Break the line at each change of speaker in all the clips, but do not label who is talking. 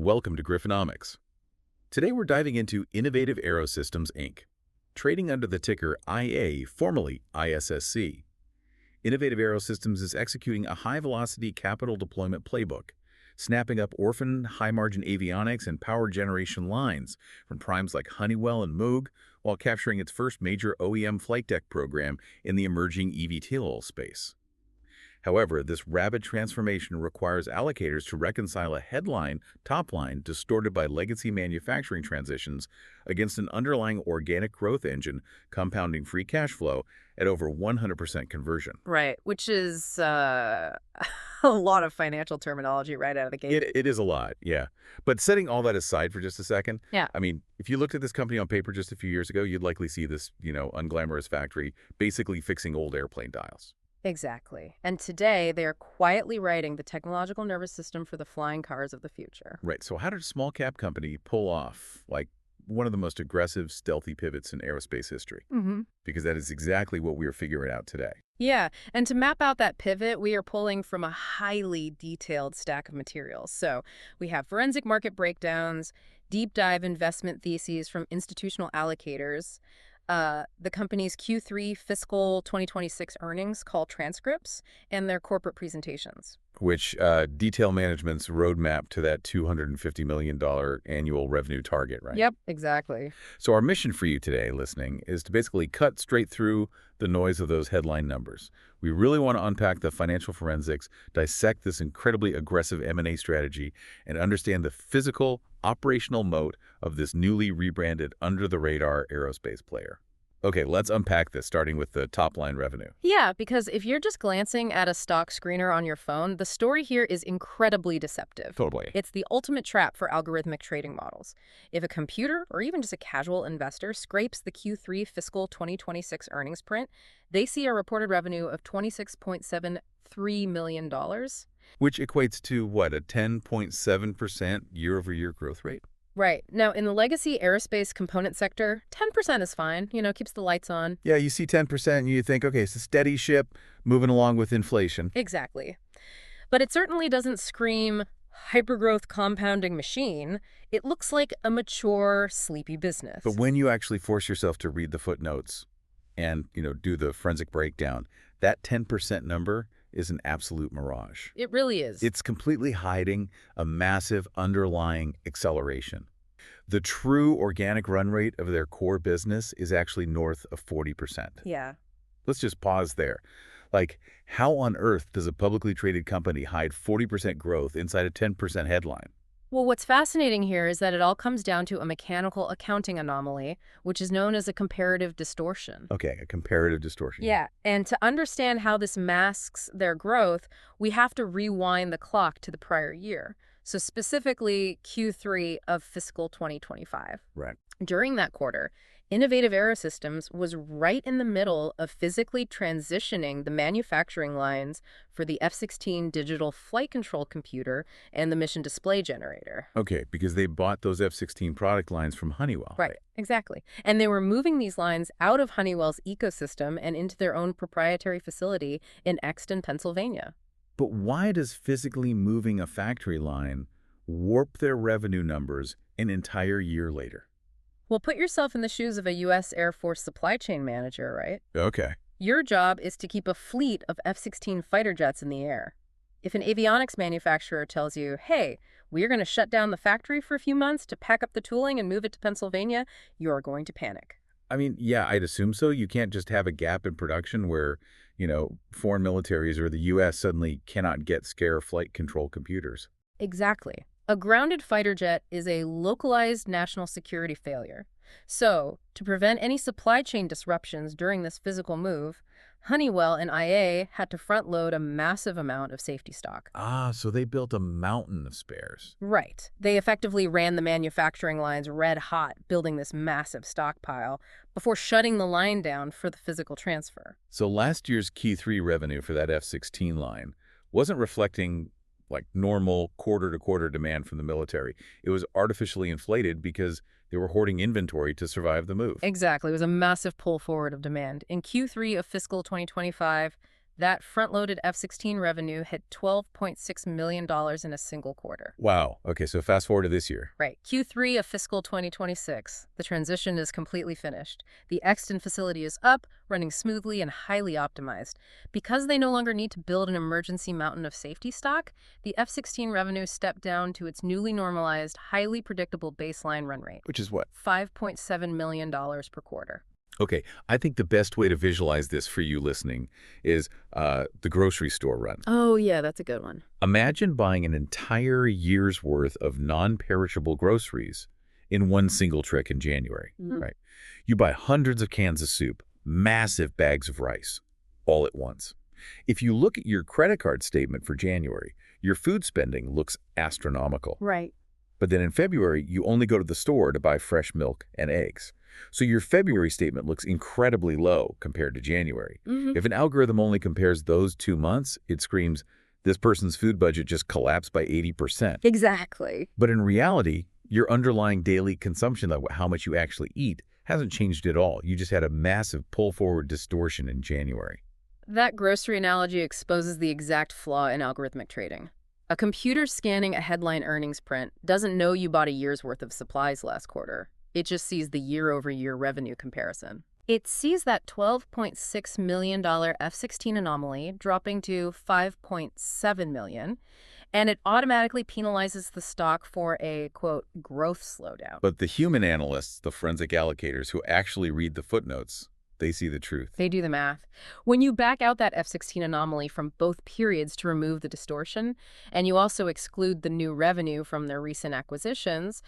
Welcome to Griffonomics. Today we're diving into Innovative Aerosystems, Inc., trading under the ticker IA, formerly ISSC. Innovative Aerosystems is executing a high-velocity capital deployment playbook, snapping up orphaned, high-margin avionics and power generation lines from primes like Honeywell and Moog, while capturing its first major OEM flight deck program in the emerging eVTOL space. However, this rapid transformation requires allocators to reconcile a headline, top line, distorted by legacy manufacturing transitions against an underlying organic growth engine compounding free cash flow at over 100% conversion.
Right, which is a lot of financial terminology right out of the gate.
It is a lot, yeah. But setting all that aside for just a second,
Yeah.
I mean, if you looked at this company on paper just a few years ago, you'd likely see this, unglamorous factory basically fixing old airplane dials.
Exactly. And today, they are quietly writing the technological nervous system for the flying cars of the future.
Right, so how did a small cap company pull off, like, one of the most aggressive, stealthy pivots in aerospace history? Because that is exactly what we are figuring out today.
Yeah, and to map out that pivot, we are pulling from a highly detailed stack of materials. So we have forensic market breakdowns, deep dive investment theses from institutional allocators, the company's Q3 fiscal 2026 earnings call transcripts, and their corporate presentations.
Which detail management's roadmap to that $250 million annual revenue target, right?
Yep, exactly.
So our mission for you today, listening, is to basically cut straight through the noise of those headline numbers. We really want to unpack the financial forensics, dissect this incredibly aggressive M&A strategy, and understand the physical, operational moat of this newly rebranded, under-the-radar aerospace player. Okay, let's unpack this, starting with the top-line revenue.
Yeah, because if you're just glancing at a stock screener on your phone, the story here is incredibly deceptive.
Totally.
It's the ultimate trap for algorithmic trading models. If a computer, or even just a casual investor, scrapes the Q3 fiscal 2026 earnings print, they see a reported revenue of $26.73 million.
Which equates to, what, a 10.7% year-over-year growth rate?
Right. Now, in the legacy aerospace component sector, 10% is fine, keeps the lights on.
Yeah, you see 10% and you think, okay, it's a steady ship moving along with inflation.
Exactly. But it certainly doesn't scream hypergrowth compounding machine. It looks like a mature, sleepy business.
But when you actually force yourself to read the footnotes and, do the forensic breakdown, that 10% number is an absolute mirage.
It really is.
It's completely hiding a massive underlying acceleration. The true organic run rate of their core business is actually north of 40%.
Yeah.
Let's just pause there. Like, how on earth does a publicly traded company hide 40% growth inside a 10% headline?
Well, what's fascinating here is that it all comes down to a mechanical accounting anomaly, which is known as a comparative distortion.
Okay, a comparative distortion.
Yeah, and to understand how this masks their growth, we have to rewind the clock to the prior year. So specifically Q3 of fiscal 2025.
Right.
During that quarter, Innovative Aerosystems was right in the middle of physically transitioning the manufacturing lines for the F-16 digital flight control computer and the mission display generator.
Okay, because they bought those F-16 product lines from Honeywell.
Right, exactly. And they were moving these lines out of Honeywell's ecosystem and into their own proprietary facility in Exton, Pennsylvania.
But why does physically moving a factory line warp their revenue numbers an entire year later?
Well, put yourself in the shoes of a U.S. Air Force supply chain manager, right?
Okay.
Your job is to keep a fleet of F-16 fighter jets in the air. If an avionics manufacturer tells you, hey, we're going to shut down the factory for a few months to pack up the tooling and move it to Pennsylvania, you're going to panic.
I mean, yeah, I'd assume so. You can't just have a gap in production where, foreign militaries or the U.S. suddenly cannot get scare flight control computers.
Exactly. A grounded fighter jet is a localized national security failure. So, to prevent any supply chain disruptions during this physical move, Honeywell and IA had to front-load a massive amount of safety stock.
Ah, so they built a mountain of spares.
Right. They effectively ran the manufacturing lines red hot, building this massive stockpile before shutting the line down for the physical transfer.
So last year's Q3 revenue for that F-16 line wasn't reflecting like normal quarter-to-quarter demand from the military. It was artificially inflated because they were hoarding inventory to survive the move.
Exactly. It was a massive pull forward of demand. In Q3 of fiscal 2025, That front-loaded F-16 revenue hit $12.6 million in a single quarter.
Wow. Okay, so fast forward to this year.
Right. Q3 of fiscal 2026. The transition is completely finished. The Exton facility is up, running smoothly and highly optimized. Because they no longer need to build an emergency mountain of safety stock, the F-16 revenue stepped down to its newly normalized, highly predictable baseline run rate.
Which is what?
$5.7 million per quarter.
Okay, I think the best way to visualize this for you listening is the grocery store run.
Oh, yeah, that's a good one.
Imagine buying an entire year's worth of non-perishable groceries in one single trip in January, right? You buy hundreds of cans of soup, massive bags of rice, all at once. If you look at your credit card statement for January, your food spending looks astronomical.
Right.
But then in February, you only go to the store to buy fresh milk and eggs. So your February statement looks incredibly low compared to January. If an algorithm only compares those 2 months, it screams, this person's food budget just collapsed by 80%.
Exactly.
But in reality, your underlying daily consumption, like how much you actually eat, hasn't changed at all. You just had a massive pull-forward distortion in January.
That grocery analogy exposes the exact flaw in algorithmic trading. A computer scanning a headline earnings print doesn't know you bought a year's worth of supplies last quarter. It just sees the year-over-year revenue comparison. It sees that $12.6 million F-16 anomaly dropping to $5.7 million, and it automatically penalizes the stock for a, quote, growth slowdown.
But the human analysts, the forensic allocators who actually read the footnotes, they see the truth.
They do the math. When you back out that F-16 anomaly from both periods to remove the distortion, and you also exclude the new revenue from their recent acquisitions,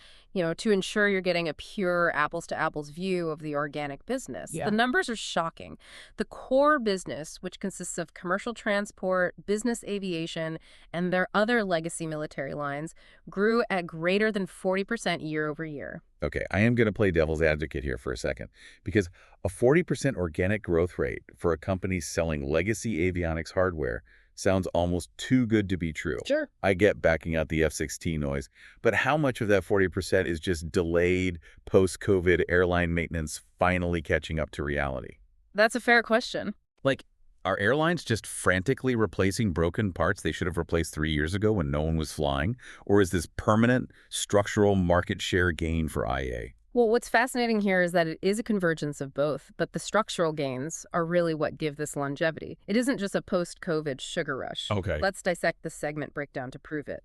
to ensure you're getting a pure apples-to-apples view of the organic business, the numbers are shocking. The core business, which consists of commercial transport, business aviation, and their other legacy military lines, grew at greater than 40% year over year.
Okay, I am going to play devil's advocate here for a second, because a 40% organic growth rate for a company selling legacy avionics hardware sounds almost too good to be true.
Sure.
I get backing out the F-16 noise, but how much of that 40% is just delayed post-COVID airline maintenance finally catching up to reality?
That's a fair question.
Like, are airlines just frantically replacing broken parts they should have replaced 3 years ago when no one was flying? Or is this permanent structural market share gain for IA?
Well, what's fascinating here is that it is a convergence of both, but the structural gains are really what give this longevity. It isn't just a post-COVID sugar rush.
Okay.
Let's dissect the segment breakdown to prove it.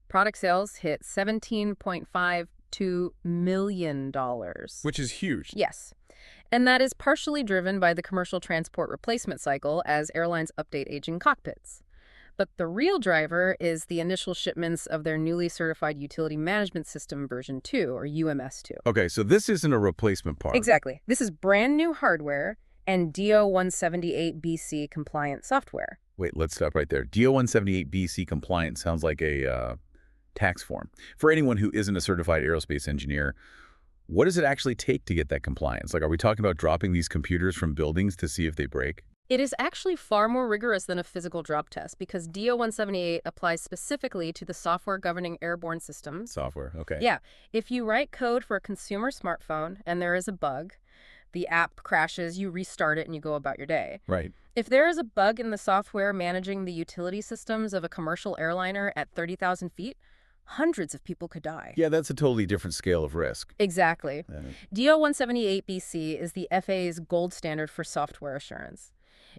Product sales hit $17.52 million.
Which is huge.
Yes. And that is partially driven by the commercial transport replacement cycle as airlines update aging cockpits. But the real driver is the initial shipments of their newly certified Utility Management System version 2, or UMS2.
Okay, so this isn't a replacement part.
Exactly. This is brand new hardware and DO-178BC compliant software.
Wait, let's stop right there. DO-178BC compliant sounds like a tax form. For anyone who isn't a certified aerospace engineer, what does it actually take to get that compliance? Like, are we talking about dropping these computers from buildings to see if they break?
It is actually far more rigorous than a physical drop test because DO-178 applies specifically to the software governing airborne systems.
Software, okay.
Yeah. If you write code for a consumer smartphone and there is a bug, the app crashes, you restart it, and you go about your day.
Right.
If there is a bug in the software managing the utility systems of a commercial airliner at 30,000 feet, hundreds of people could die.
Yeah, that's a totally different scale of risk.
Exactly. DO-178BC is the FAA's gold standard for software assurance.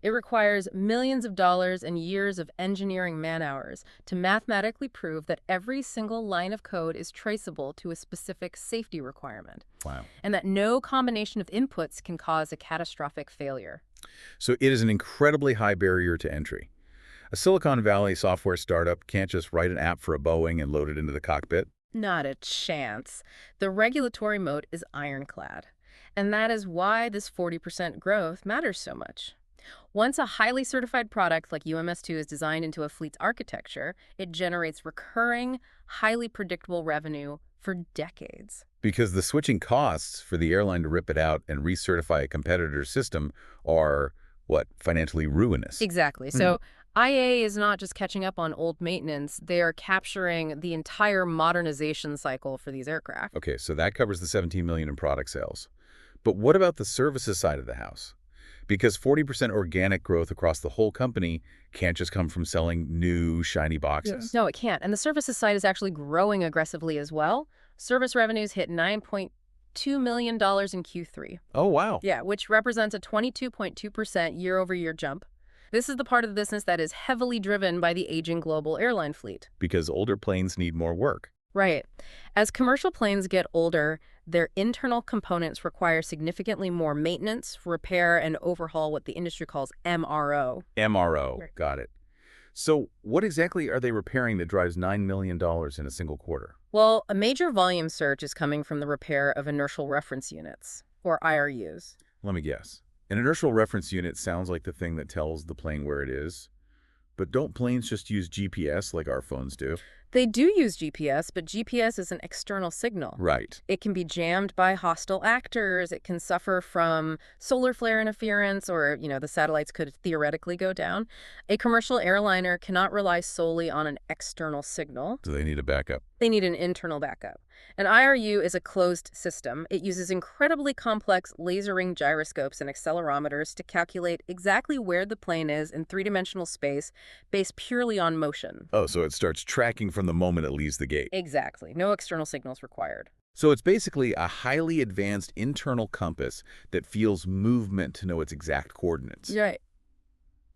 It requires millions of dollars and years of engineering man-hours to mathematically prove that every single line of code is traceable to a specific safety requirement.
Wow.
And that no combination of inputs can cause a catastrophic failure.
So it is an incredibly high barrier to entry. A Silicon Valley software startup can't just write an app for a Boeing and load it into the cockpit.
Not a chance. The regulatory moat is ironclad. And that is why this 40% growth matters so much. Once a highly certified product like UMS2 is designed into a fleet's architecture, it generates recurring, highly predictable revenue for decades.
Because the switching costs for the airline to rip it out and recertify a competitor's system are, financially ruinous.
Exactly. So IA is not just catching up on old maintenance, they are capturing the entire modernization cycle for these aircraft.
Okay, so that covers the $17 million in product sales. But what about the services side of the house? Because 40% organic growth across the whole company can't just come from selling new, shiny boxes.
No, it can't. And the services side is actually growing aggressively as well. Service revenues hit $9.2 million in Q3.
Oh, wow.
Yeah, which represents a 22.2% year-over-year jump. This is the part of the business that is heavily driven by the aging global airline fleet.
Because older planes need more work.
Right. As commercial planes get older, their internal components require significantly more maintenance, repair, and overhaul, what the industry calls MRO.
MRO.
Right.
Got it. So what exactly are they repairing that drives $9 million in a single quarter?
Well, a major volume surge is coming from the repair of inertial reference units, or IRUs.
Let me guess. An inertial reference unit sounds like the thing that tells the plane where it is. But don't planes just use GPS like our phones do?
They do use GPS, but GPS is an external signal.
Right.
It can be jammed by hostile actors. It can suffer from solar flare interference, or, the satellites could theoretically go down. A commercial airliner cannot rely solely on an external signal.
Do they need a backup?
They need an internal backup. An IRU is a closed system. It uses incredibly complex lasering gyroscopes and accelerometers to calculate exactly where the plane is in three-dimensional space based purely on motion.
Oh, so it starts tracking from the moment it leaves the gate.
Exactly. No external signals required.
So it's basically a highly advanced internal compass that feels movement to know its exact coordinates.
Right.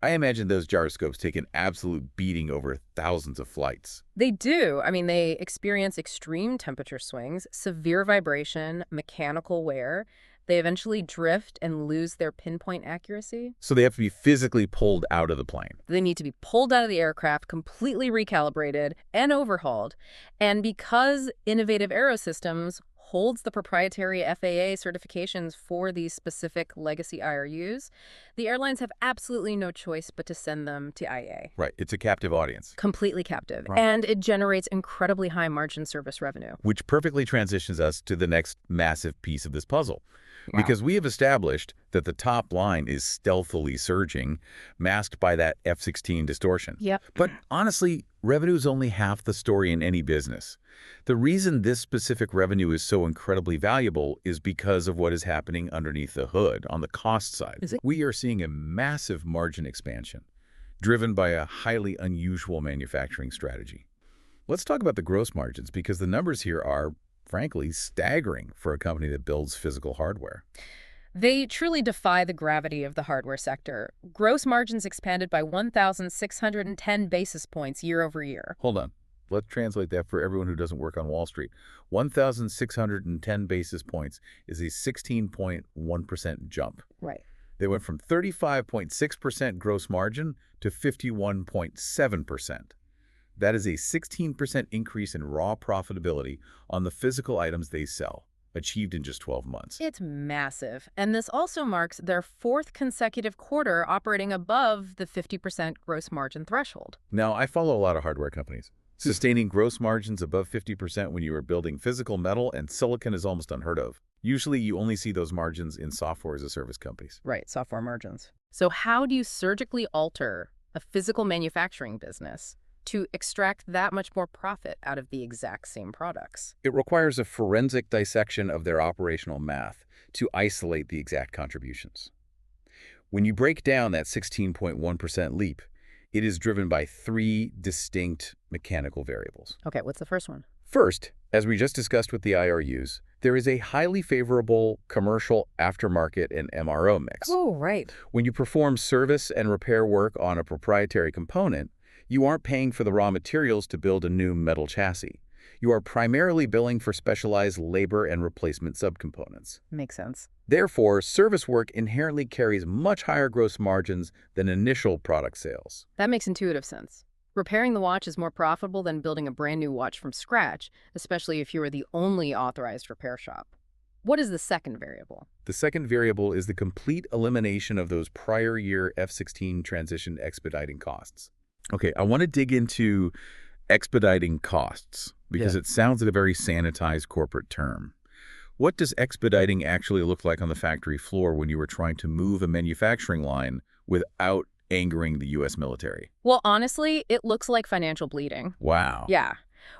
I imagine those gyroscopes take an absolute beating over thousands of flights.
They do. They experience extreme temperature swings, severe vibration, mechanical wear. They eventually drift and lose their pinpoint accuracy.
So they have to be physically pulled out of the plane.
They need to be pulled out of the aircraft, completely recalibrated and overhauled. And because Innovative Aerosystems holds the proprietary FAA certifications for these specific legacy IRUs, the airlines have absolutely no choice but to send them to IA.
Right. It's a captive audience.
Completely captive.
Right.
And it generates incredibly high margin service revenue.
Which perfectly transitions us to the next massive piece of this puzzle.
Wow.
Because we have established that the top line is stealthily surging, masked by that F-16 distortion.
Yep.
But honestly, revenue is only half the story in any business. The reason this specific revenue is so incredibly valuable is because of what is happening underneath the hood on the cost side.
Is it?
We are seeing a massive margin expansion, driven by a highly unusual manufacturing strategy. Let's talk about the gross margins, because the numbers here are, frankly, staggering for a company that builds physical hardware.
They truly defy the gravity of the hardware sector. Gross margins expanded by 1,610 basis points year over year.
Hold on. Let's translate that for everyone who doesn't work on Wall Street. 1,610 basis points is a 16.1% jump.
Right.
They went from 35.6% gross margin to 51.7%. That is a 16% increase in raw profitability on the physical items they sell, achieved in just 12 months.
It's massive. And this also marks their fourth consecutive quarter operating above the 50% gross margin threshold.
Now, I follow a lot of hardware companies. Sustaining gross margins above 50% when you are building physical metal and silicon is almost unheard of. Usually, you only see those margins in software as a service companies.
Right, software margins. So how do you surgically alter a physical manufacturing business to extract that much more profit out of the exact same products?
It requires a forensic dissection of their operational math to isolate the exact contributions. When you break down that 16.1% leap, it is driven by three distinct mechanical variables.
Okay, what's the first one?
First, as we just discussed with the IRUs, there is a highly favorable commercial aftermarket and MRO mix.
Oh, right.
When you perform service and repair work on a proprietary component, you aren't paying for the raw materials to build a new metal chassis. You are primarily billing for specialized labor and replacement subcomponents.
Makes sense.
Therefore, service work inherently carries much higher gross margins than initial product sales.
That makes intuitive sense. Repairing the watch is more profitable than building a brand new watch from scratch, especially if you are the only authorized repair shop. What is the second variable?
The second variable is the complete elimination of those prior year F-16 transition expediting costs. Okay, I want to dig into expediting costs because it sounds like a very sanitized corporate term. What does expediting actually look like on the factory floor when you were trying to move a manufacturing line without angering the U.S. military?
Well, honestly, it looks like financial bleeding.
Wow.
Yeah.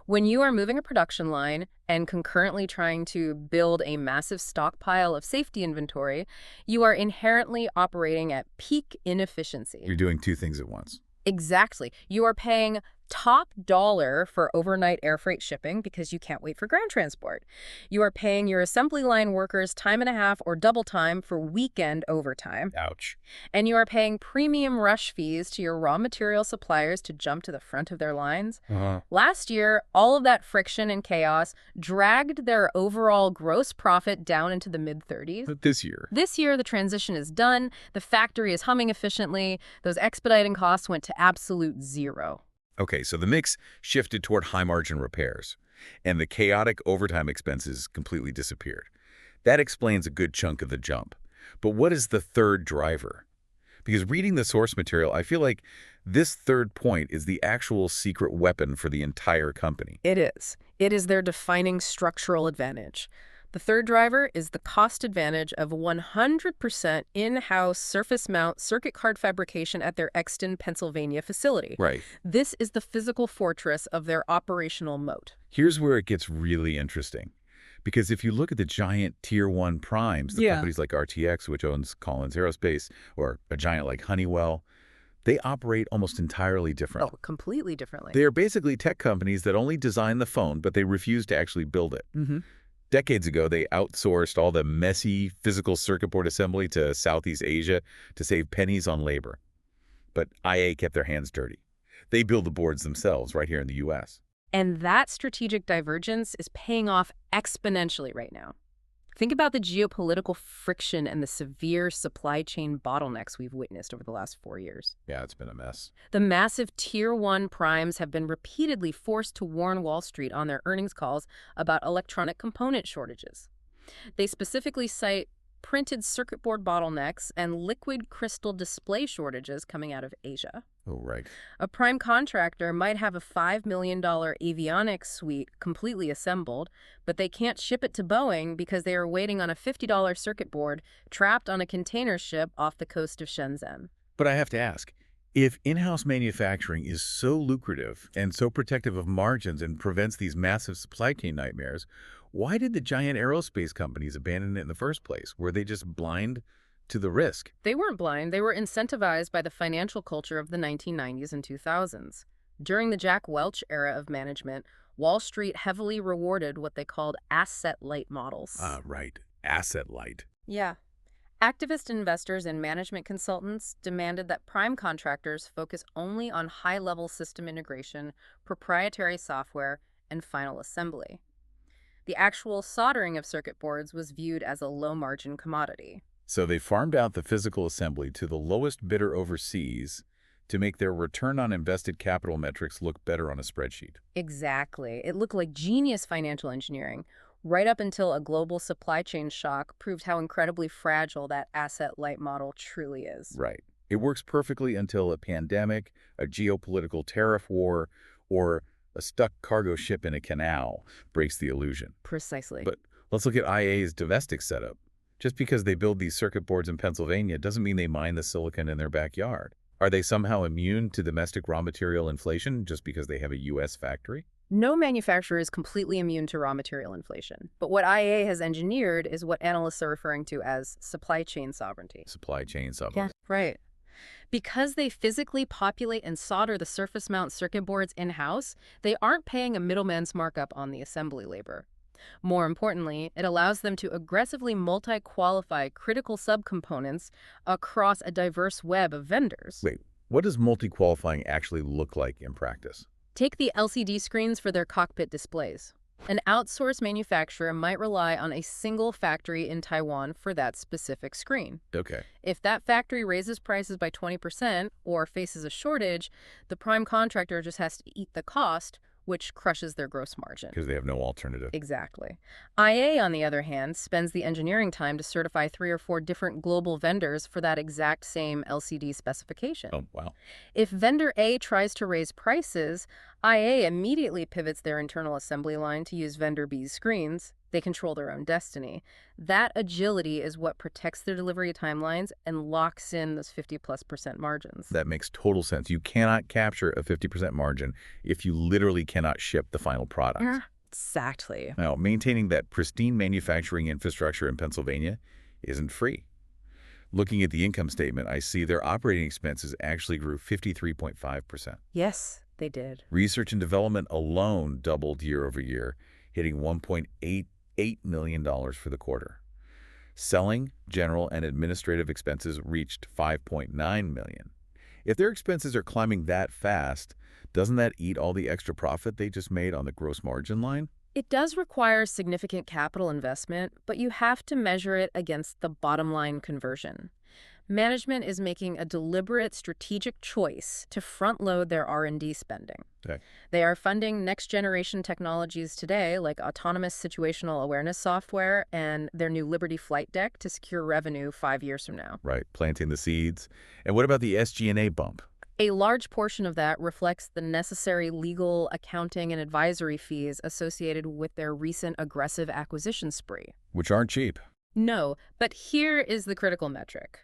When you are moving a production line and concurrently trying to build a massive stockpile of safety inventory, you are inherently operating at peak inefficiency.
You're doing two things at once.
Exactly. You are paying top dollar for overnight air freight shipping because you can't wait for ground transport. You are paying your assembly line workers time and a half or double time for weekend overtime.
Ouch.
And you are paying premium rush fees to your raw material suppliers to jump to the front of their lines. Last year, all of that friction and chaos dragged their overall gross profit down into the mid-30s.
But this year?
This year, the transition is done. The factory is humming efficiently. Those expediting costs went to absolute zero.
Okay, so the mix shifted toward high-margin repairs, and the chaotic overtime expenses completely disappeared. That explains a good chunk of the jump. But what is the third driver? Because reading the source material, I feel like this third point is the actual secret weapon for the entire company.
It is. It is their defining structural advantage. The third driver is the cost advantage of 100% in-house surface mount circuit card fabrication at their Exton, Pennsylvania facility.
Right.
This is the physical fortress of their operational moat.
Here's where it gets really interesting. Because if you look at the giant Tier 1 primes, the companies like RTX, which owns Collins Aerospace, or a giant like Honeywell, they operate almost entirely different.
Oh, completely differently.
They are basically tech companies that only design the phone, but they refuse to actually build it. Decades ago, they outsourced all the messy physical circuit board assembly to Southeast Asia to save pennies on labor. But IA kept their hands dirty. They build the boards themselves right here in the U.S.
And that strategic divergence is paying off exponentially right now. Think about the geopolitical friction and the severe supply chain bottlenecks we've witnessed over the last 4 years.
Yeah, it's been a mess.
The massive Tier 1 primes have been repeatedly forced to warn Wall Street on their earnings calls about electronic component shortages. They specifically cite printed circuit board bottlenecks and liquid crystal display shortages coming out of Asia.
Oh, right.
A prime contractor might have a $5 million Avionics suite completely assembled, but they can't ship it to Boeing because they are waiting on a $50 circuit board trapped on a container ship off the coast of Shenzhen.
But I have to ask, if in-house manufacturing is so lucrative and so protective of margins and prevents these massive supply chain nightmares, why did the giant aerospace companies abandon it in the first place? Were they just blind to the risk?
They weren't blind. They were incentivized by the financial culture of the 1990s and 2000s. During the Jack Welch era of management, Wall Street heavily rewarded what they called asset-light models.
Right. Asset-light.
Yeah. Activist investors and management consultants demanded that prime contractors focus only on high-level system integration, proprietary software, and final assembly. The actual soldering of circuit boards was viewed as a low-margin commodity.
So they farmed out the physical assembly to the lowest bidder overseas to make their return on invested capital metrics look better on a spreadsheet.
Exactly. It looked like genius financial engineering, right up until a global supply chain shock proved how incredibly fragile that asset-light model truly is.
Right. It works perfectly until a pandemic, a geopolitical tariff war, or a stuck cargo ship in a canal breaks the illusion.
Precisely.
But let's look at IA's domestic setup. Just because they build these circuit boards in Pennsylvania doesn't mean they mine the silicon in their backyard. Are they somehow immune to domestic raw material inflation just because they have a U.S. factory?
No manufacturer is completely immune to raw material inflation. But what IA has engineered is what analysts are referring to as supply chain sovereignty.
Supply chain sovereignty.
Yeah, right. Because they physically populate and solder the surface mount circuit boards in-house, they aren't paying a middleman's markup on the assembly labor. More importantly, it allows them to aggressively multi-qualify critical subcomponents across a diverse web of vendors.
Wait, what does multi-qualifying actually look like in practice?
Take the LCD screens for their cockpit displays. An outsourced manufacturer might rely on a single factory in Taiwan for that specific screen.
Okay.
If that factory raises prices by 20% or faces a shortage, the prime contractor just has to eat the cost, which crushes their gross margin.
Because they have no alternative.
Exactly. IA, on the other hand, spends the engineering time to certify 3 or 4 different global vendors for that exact same LCD specification.
Oh, wow.
If vendor A tries to raise prices, IA immediately pivots their internal assembly line to use vendor B's screens. They control their own destiny. That agility is what protects their delivery timelines and locks in those 50+% margins.
That makes total sense. You cannot capture a 50% margin if you literally cannot ship the final product.
Yeah. Exactly.
Now, maintaining that pristine manufacturing infrastructure in Pennsylvania isn't free. Looking at the income statement, I see their operating expenses actually grew 53.5%.
Yes, they did.
Research and development alone doubled year over year, hitting $1.88 million for the quarter. Selling, general, and administrative expenses reached $5.9 million. If their expenses are climbing that fast, doesn't that eat all the extra profit they just made on the gross margin line?
It does require significant capital investment, but you have to measure it against the bottom line conversion. Management is making a deliberate strategic choice to front-load their R&D spending.
Okay.
They are funding next-generation technologies today, like autonomous situational awareness software and their new Liberty flight deck to secure revenue 5 years from now.
Right, planting the seeds. And what about the SG&A bump?
A large portion of that reflects the necessary legal, accounting, and advisory fees associated with their recent aggressive acquisition spree.
Which aren't cheap.
No, but here is the critical metric.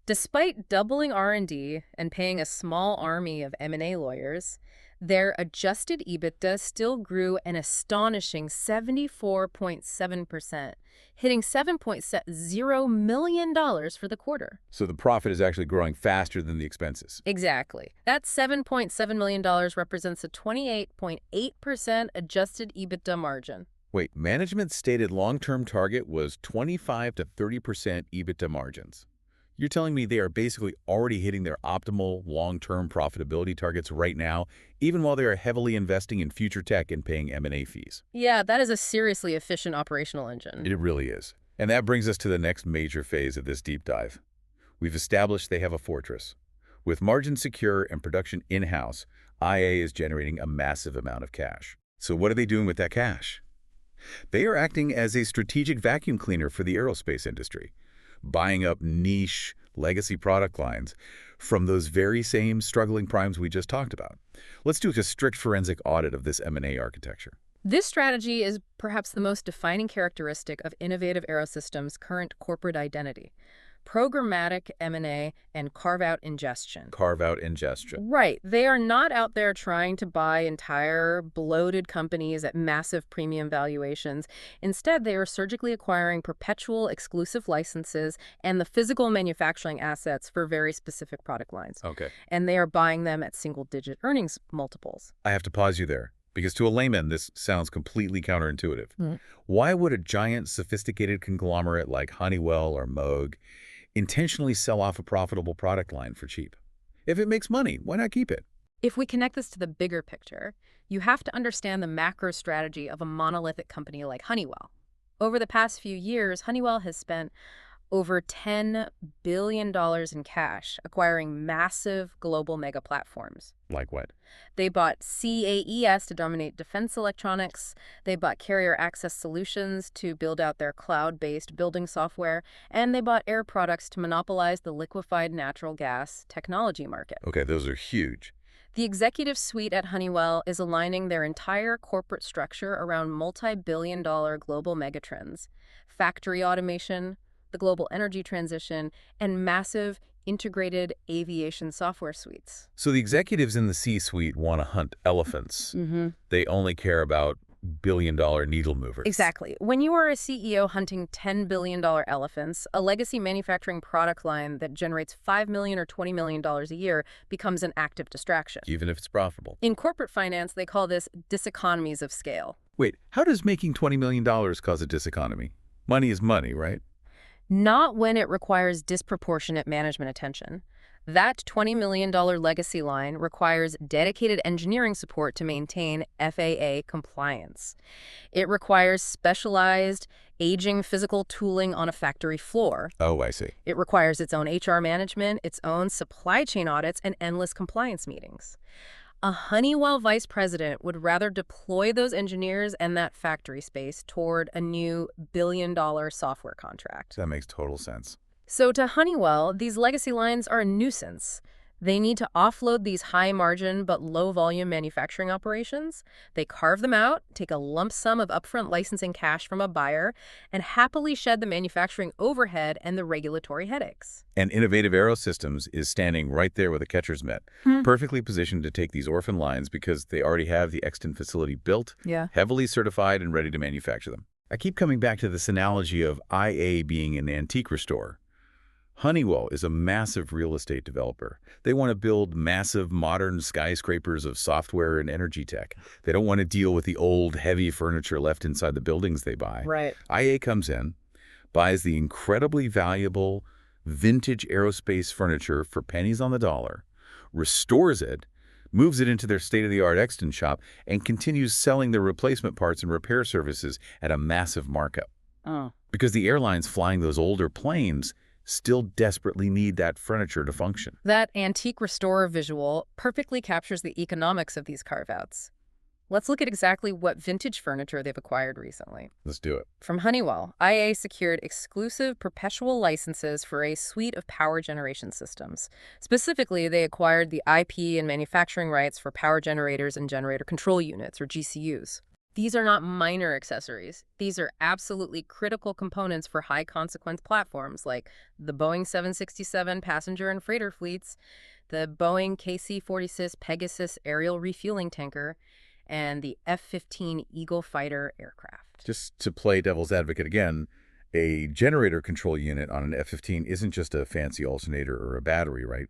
Despite doubling R&D and paying a small army of M&A lawyers, their adjusted EBITDA still grew an astonishing 74.7%, hitting $7.0 million for the quarter.
So the profit is actually growing faster than the expenses.
Exactly. That $7.7 million represents a 28.8% adjusted EBITDA margin.
Wait, management's stated long-term target was 25 to 30% EBITDA margins. You're telling me they are basically already hitting their optimal long-term profitability targets right now, even while they are heavily investing in future tech and paying M&A fees.
Yeah, that is a seriously efficient operational engine.
It really is. And that brings us to the next major phase of this deep dive. We've established they have a fortress. With margin secure and production in-house, IA is generating a massive amount of cash. So what are they doing with that cash? They are acting as a strategic vacuum cleaner for the aerospace industry, buying up niche legacy product lines from those very same struggling primes we just talked about. Let's do a strict forensic audit of this M&A architecture.
This strategy is perhaps the most defining characteristic of Innovative Aerosystems' current corporate identity. Programmatic M&A and carve-out ingestion.
Carve-out ingestion.
Right. They are not out there trying to buy entire bloated companies at massive premium valuations. Instead, they are surgically acquiring perpetual exclusive licenses and the physical manufacturing assets for very specific product lines.
Okay.
And they are buying them at single-digit earnings multiples.
I have to pause you there, because to a layman, this sounds completely counterintuitive. Why would a giant, sophisticated conglomerate like Honeywell or Moog intentionally sell off a profitable product line for cheap? If it makes money, why not keep it?
If we connect this to the bigger picture, you have to understand the macro strategy of a monolithic company like Honeywell. Over the past few years, Honeywell has spent over $10 billion in cash, acquiring massive global mega platforms.
Like what?
They bought CAES to dominate defense electronics. They bought Carrier Access Solutions to build out their cloud-based building software. And they bought Air Products to monopolize the liquefied natural gas technology market.
Okay, those are huge.
The executive suite at Honeywell is aligning their entire corporate structure around multi-billion-dollar global megatrends: factory automation, the global energy transition, and massive integrated aviation software suites.
So the executives in the C-suite want to hunt elephants. They only care about billion-dollar needle movers.
Exactly. When you are a CEO hunting $10 billion elephants, a legacy manufacturing product line that generates $5 million or $20 million a year becomes an active distraction.
Even if it's profitable.
In corporate finance, they call this diseconomies of scale.
Wait, how does making $20 million cause a diseconomy? Money is money, right?
Not when it requires disproportionate management attention. That $20 million legacy line requires dedicated engineering support to maintain FAA compliance. It requires specialized, aging physical tooling on a factory floor.
Oh, I see.
It requires its own HR management, its own supply chain audits, and endless compliance meetings. A Honeywell vice president would rather deploy those engineers and that factory space toward a new billion-dollar software contract.
That makes total sense.
So to Honeywell, these legacy lines are a nuisance. They need to offload these high-margin but low-volume manufacturing operations. They carve them out, take a lump sum of upfront licensing cash from a buyer, and happily shed the manufacturing overhead and the regulatory headaches.
And Innovative Aerosystems is standing right there with a catcher's mitt, perfectly positioned to take these orphan lines because they already have the Exton facility built,
Yeah.
heavily certified, and ready to manufacture them. I keep coming back to this analogy of IA being an antique restorer. Honeywell is a massive real estate developer. They want to build massive, modern skyscrapers of software and energy tech. They don't want to deal with the old, heavy furniture left inside the buildings they buy.
Right.
IA comes in, buys the incredibly valuable vintage aerospace furniture for pennies on the dollar, restores it, moves it into their state-of-the-art Exton shop, and continues selling their replacement parts and repair services at a massive markup.
Oh.
Because the airlines flying those older planes still desperately need that furniture to function.
That antique restorer visual perfectly captures the economics of these carve-outs. Let's look at exactly what vintage furniture they've acquired recently.
Let's do it.
From Honeywell, IA secured exclusive perpetual licenses for a suite of power generation systems. Specifically, they acquired the IP and manufacturing rights for power generators and generator control units, or GCUs. These are not minor accessories. These are absolutely critical components for high-consequence platforms like the Boeing 767 passenger and freighter fleets, the Boeing KC-46 Pegasus aerial refueling tanker, and the F-15 Eagle fighter aircraft.
Just to play devil's advocate again, a generator control unit on an F-15 isn't just a fancy alternator or a battery, right?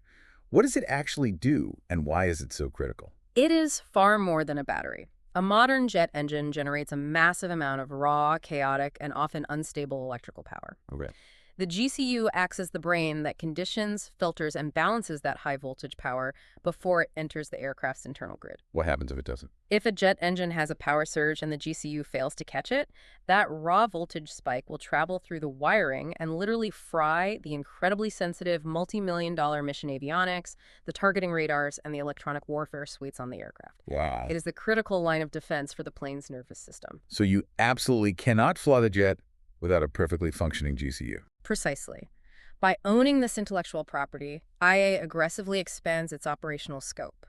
What does it actually do, and why is it so critical?
It is far more than a battery. A modern jet engine generates a massive amount of raw, chaotic, and often unstable electrical power.
Okay.
The GCU acts as the brain that conditions, filters, and balances that high-voltage power before it enters the aircraft's internal grid.
What happens if it doesn't?
If a jet engine has a power surge and the GCU fails to catch it, that raw voltage spike will travel through the wiring and literally fry the incredibly sensitive multi-million-dollar mission avionics, the targeting radars, and the electronic warfare suites on the aircraft.
Wow.
It is the critical line of defense for the plane's nervous system.
So you absolutely cannot fly the jet without a perfectly functioning GCU.
Precisely. By owning this intellectual property, IA aggressively expands its operational scope.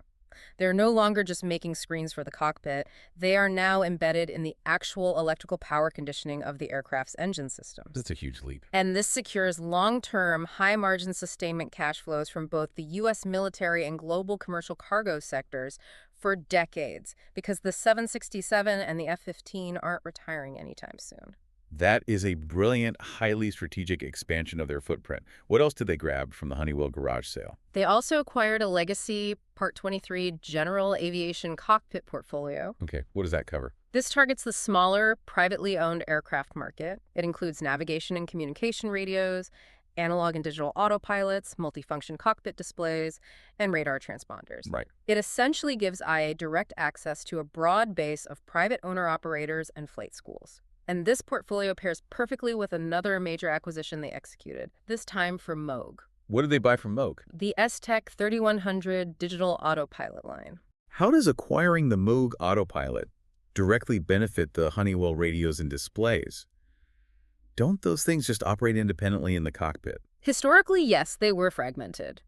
They're no longer just making screens for the cockpit. They are now embedded in the actual electrical power conditioning of the aircraft's engine systems.
That's a huge leap.
And this secures long-term, high-margin sustainment cash flows from both the U.S. military and global commercial cargo sectors for decades, because the 767 and the F-15 aren't retiring anytime soon.
That is a brilliant, highly strategic expansion of their footprint. What else did they grab from the Honeywell garage sale?
They also acquired a legacy Part 23 general aviation cockpit portfolio.
Okay, what does that cover?
This targets the smaller, privately owned aircraft market. It includes navigation and communication radios, analog and digital autopilots, multifunction cockpit displays, and radar transponders.
Right.
It essentially gives IA direct access to a broad base of private owner-operators and flight schools. And this portfolio pairs perfectly with another major acquisition they executed, this time for Moog.
What did they buy from Moog?
The S-Tech 3100 digital autopilot line.
How does acquiring the Moog autopilot directly benefit the Honeywell radios and displays? Don't those things just operate independently in the cockpit?
Historically, yes, they were fragmented.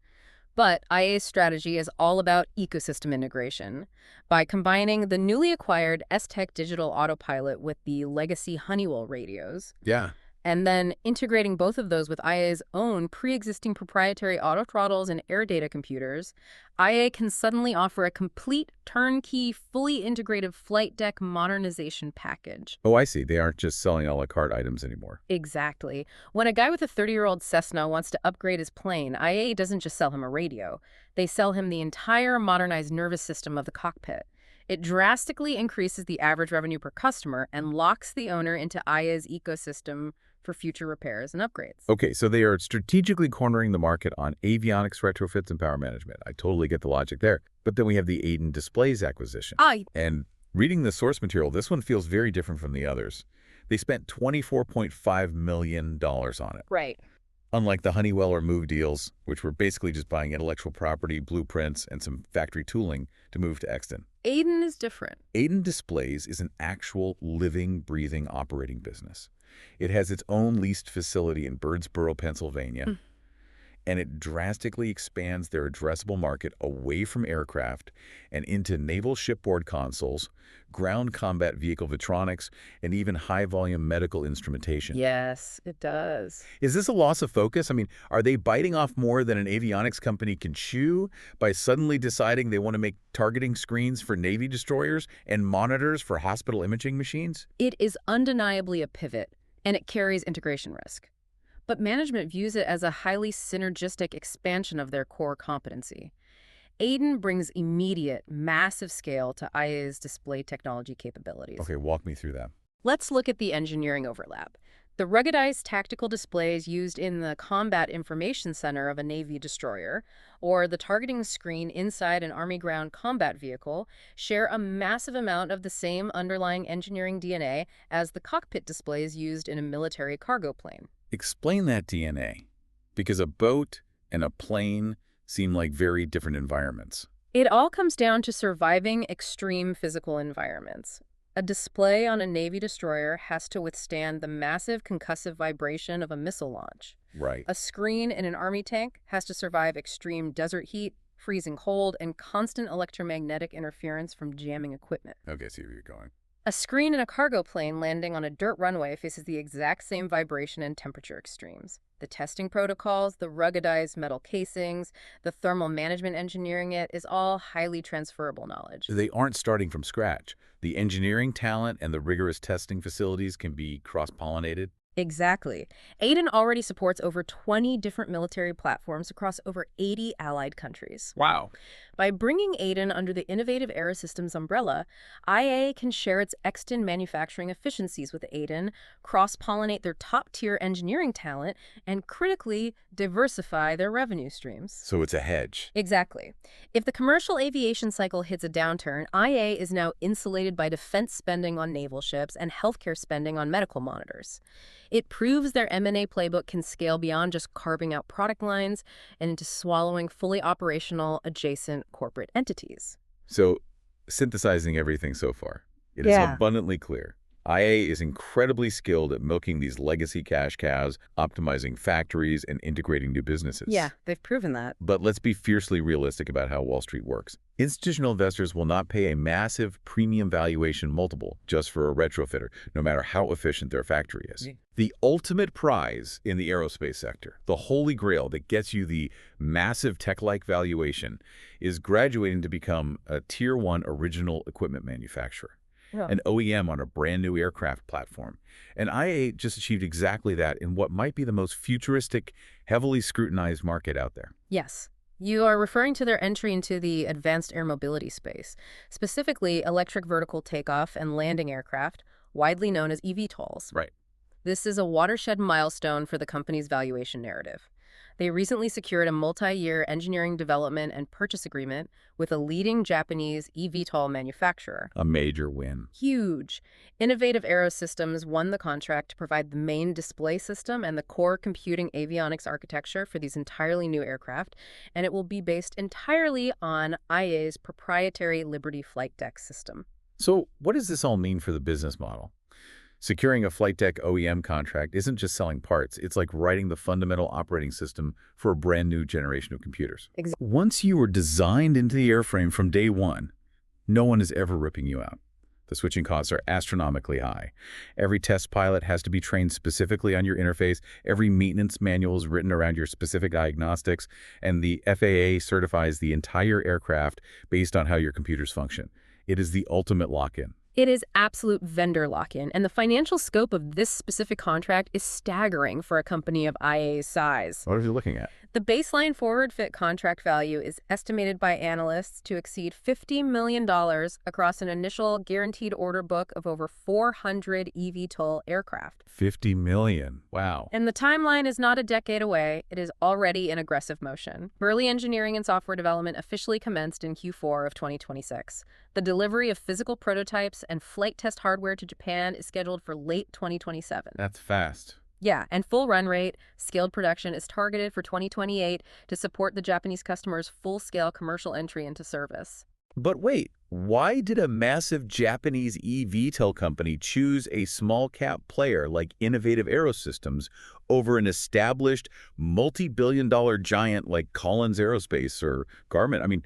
But IA's strategy is all about ecosystem integration. By combining the newly acquired S-Tech digital autopilot with the legacy Honeywell radios,
Yeah.
and then integrating both of those with IA's own pre-existing proprietary autothrottles and air data computers, IA can suddenly offer a complete, turnkey, fully integrated flight deck modernization package.
Oh, I see. They aren't just selling a la carte items anymore.
Exactly. When a guy with a 30-year-old Cessna wants to upgrade his plane, IA doesn't just sell him a radio. They sell him the entire modernized nervous system of the cockpit. It drastically increases the average revenue per customer and locks the owner into IA's ecosystem for future repairs and upgrades.
Okay, so they are strategically cornering the market on avionics retrofits and power management. I totally get the logic there. But then we have the Aiden Displays acquisition. And reading the source material, this one feels very different from the others. They spent $24.5 million on it.
Right.
Unlike the Honeywell or Moog deals, which were basically just buying intellectual property, blueprints, and some factory tooling to move to Exton.
Aiden is different.
Aiden Displays is an actual living, breathing operating business. It has its own leased facility in Birdsboro, Pennsylvania. and it drastically expands their addressable market away from aircraft and into naval shipboard consoles, ground combat vehicle Vitronics, and even high-volume medical instrumentation.
Yes, it does.
Is this a loss of focus? I mean, are they biting off more than an avionics company can chew by suddenly deciding they want to make targeting screens for Navy destroyers and monitors for hospital imaging machines?
It is undeniably a pivot, and it carries integration risk. But management views it as a highly synergistic expansion of their core competency. AIDEN brings immediate, massive scale to IA's display technology capabilities.
Okay, walk me through that.
Let's look at the engineering overlap. The ruggedized tactical displays used in the Combat Information Center of a Navy destroyer, or the targeting screen inside an Army ground combat vehicle, share a massive amount of the same underlying engineering DNA as the cockpit displays used in a military cargo plane.
Explain that DNA, because a boat and a plane seem like very different environments.
It all comes down to surviving extreme physical environments. A display on a Navy destroyer has to withstand the massive concussive vibration of a missile launch.
Right.
A screen in an Army tank has to survive extreme desert heat, freezing cold, and constant electromagnetic interference from jamming equipment.
Okay, see where you're going.
A screen in a cargo plane landing on a dirt runway faces the exact same vibration and temperature extremes. The testing protocols, the ruggedized metal casings, the thermal management engineering it is all highly transferable knowledge.
They aren't starting from scratch. The engineering talent and the rigorous testing facilities can be cross-pollinated.
Exactly. AIDEN already supports over 20 different military platforms across over 80 allied countries.
Wow.
By bringing AIDEN under the Innovative Aerosystems umbrella, IA can share its extant manufacturing efficiencies with AIDEN, cross-pollinate their top-tier engineering talent, and critically diversify their revenue streams.
So it's a hedge.
Exactly. If the commercial aviation cycle hits a downturn, IA is now insulated by defense spending on naval ships and healthcare spending on medical monitors. It proves their M&A playbook can scale beyond just carving out product lines and into swallowing fully operational, adjacent corporate entities.
So, synthesizing everything so far, it is abundantly clear. IA is incredibly skilled at milking these legacy cash cows, optimizing factories, and integrating new businesses.
Yeah, they've proven that.
But let's be fiercely realistic about how Wall Street works. Institutional investors will not pay a massive premium valuation multiple just for a retrofitter, no matter how efficient their factory is. The ultimate prize in the aerospace sector, the holy grail that gets you the massive tech-like valuation, is graduating to become a Tier 1 original equipment manufacturer. An OEM on a brand new aircraft platform. And IA just achieved exactly that in what might be the most futuristic, heavily scrutinized market out there.
Yes. You are referring to their entry into the advanced air mobility space, specifically electric vertical takeoff and landing aircraft, widely known as eVTOLs.
Right.
This is a watershed milestone for the company's valuation narrative. They recently secured a multi-year engineering development and purchase agreement with a leading Japanese eVTOL manufacturer.
A major win.
Huge. Innovative Aerosystems won the contract to provide the main display system and the core computing avionics architecture for these entirely new aircraft, and it will be based entirely on IA's proprietary Liberty flight deck system.
So what does this all mean for the business model? Securing a flight deck OEM contract isn't just selling parts. It's like writing the fundamental operating system for a brand new generation of computers.
Exactly.
Once you were designed into the airframe from day one, no one is ever ripping you out. The switching costs are astronomically high. Every test pilot has to be trained specifically on your interface. Every maintenance manual is written around your specific diagnostics, and the FAA certifies the entire aircraft based on how your computers function. It is the ultimate lock-in.
It is absolute vendor lock-in, and the financial scope of this specific contract is staggering for a company of IA's size.
What are you looking at?
The baseline forward-fit contract value is estimated by analysts to exceed $50 million across an initial guaranteed order book of over 400 eVTOL aircraft.
$50 million. Wow.
And the timeline is not a decade away. It is already in aggressive motion. Early engineering and software development officially commenced in Q4 of 2026. The delivery of physical prototypes and flight test hardware to Japan is scheduled for late 2027.
That's fast.
Yeah, and full run rate, scaled production is targeted for 2028 to support the Japanese customers' full-scale commercial entry into service.
But wait, why did a massive Japanese eVTOL company choose a small-cap player like Innovative Aerosystems over an established multi-billion-dollar giant like Collins Aerospace or Garmin? I mean,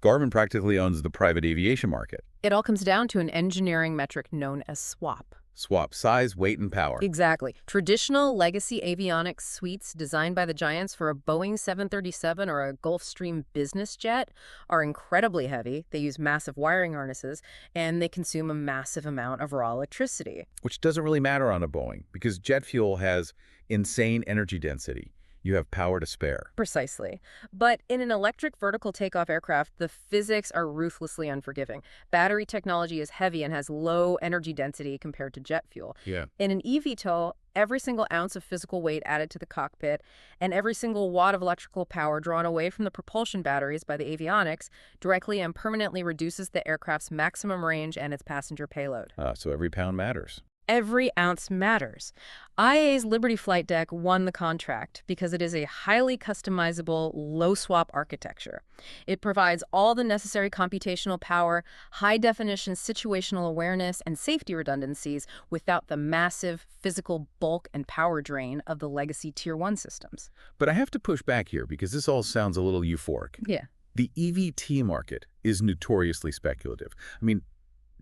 Garmin practically owns the private aviation market.
It all comes down to an engineering metric known as SWaP.
Swap size, weight, and power.
Exactly. Traditional legacy avionics suites designed by the giants for a Boeing 737 or a Gulfstream business jet are incredibly heavy. They use massive wiring harnesses, and they consume a massive amount of raw electricity.
Which doesn't really matter on a Boeing because jet fuel has insane energy density. You have power to spare.
Precisely. But in an electric vertical takeoff aircraft, the physics are ruthlessly unforgiving. Battery technology is heavy and has low energy density compared to jet fuel.
Yeah.
In an eVTOL, every single ounce of physical weight added to the cockpit and every single watt of electrical power drawn away from the propulsion batteries by the avionics directly and permanently reduces the aircraft's maximum range and its passenger payload.
So every pound matters.
Every ounce matters. IA's Liberty Flight Deck won the contract because it is a highly customizable, low-swap architecture. It provides all the necessary computational power, high-definition situational awareness, and safety redundancies without the massive physical bulk and power drain of the legacy Tier 1 systems.
But I have to push back here because this all sounds a little euphoric.
Yeah.
The EVT market is notoriously speculative. I mean,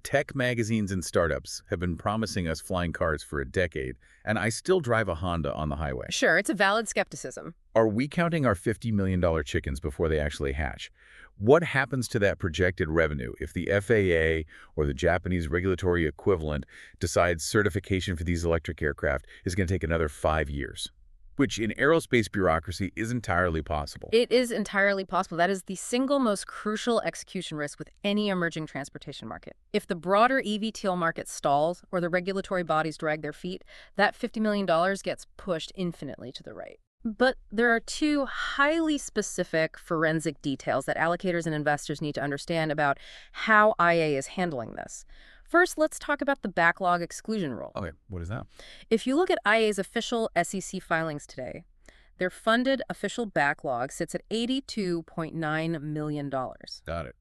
tech magazines and startups have been promising us flying cars for a decade, and I still drive a Honda on the highway.
Sure, it's a valid skepticism.
Are we counting our $50 million chickens before they actually hatch? What happens to that projected revenue if the FAA or the Japanese regulatory equivalent decides certification for these electric aircraft is going to take another 5 years? Which in aerospace bureaucracy is entirely possible.
It is entirely possible. That is the single most crucial execution risk with any emerging transportation market. If the broader eVTOL market stalls or the regulatory bodies drag their feet, that $50 million gets pushed infinitely to the right. But there are two highly specific forensic details that allocators and investors need to understand about how IA is handling this. First, let's talk about the backlog exclusion rule.
Okay, what is that?
If you look at IA's official SEC filings today, their funded official backlog sits at $82.9 million.
Got it.